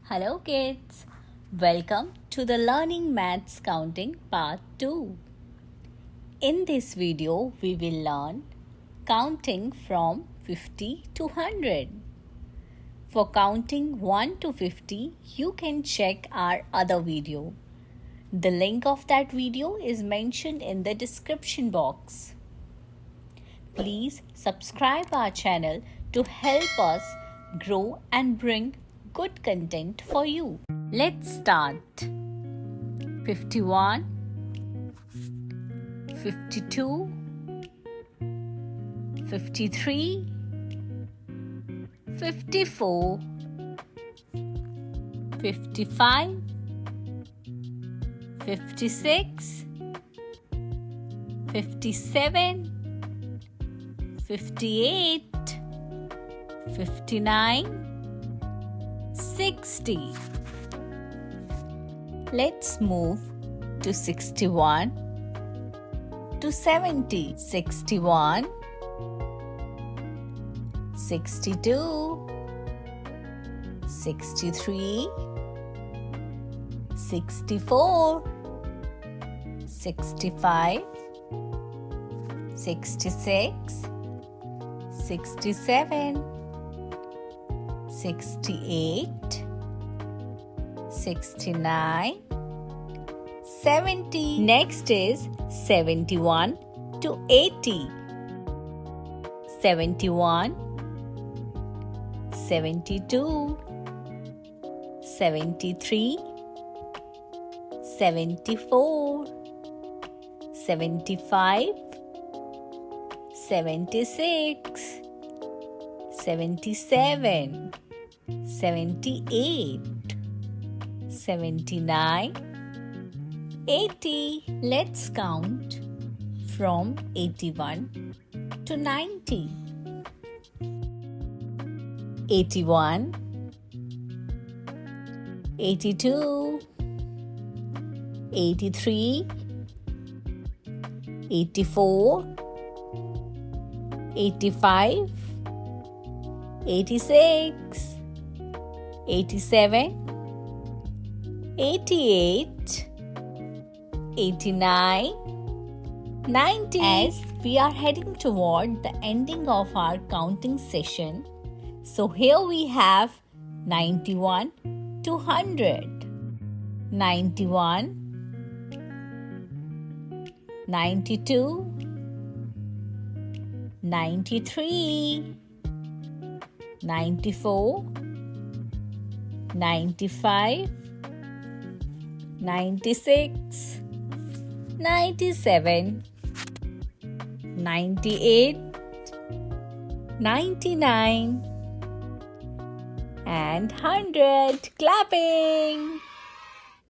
Hello kids, welcome to the Learning Maths Counting Part 2. In this video, we will learn counting from 50 to 100. For counting 1 to 50, you can check our other video. The link of that video is mentioned in the description box. Please subscribe our channel to help us grow and bring good content for you. Let's start. 51, 52, 53, 54, 55, 56, 57, 58, 59, 60. Let's move to 61 to 70. 61, 62, 63, 64, 65, 66, 67, 68, 69, 70. Next is 71 to 80. 71, 72, 73, 74, 75, 76, 77, 78, 79, 80. Let's count from 81 to 90. 81, 82, 83, 84, 85, 86, 87, 88, 89, 90. As we are heading toward the ending of our counting session, so here we have 91 to 100. 91, 92, 93, 94, 95, 96, 97, 98, 99 and 100. Clapping!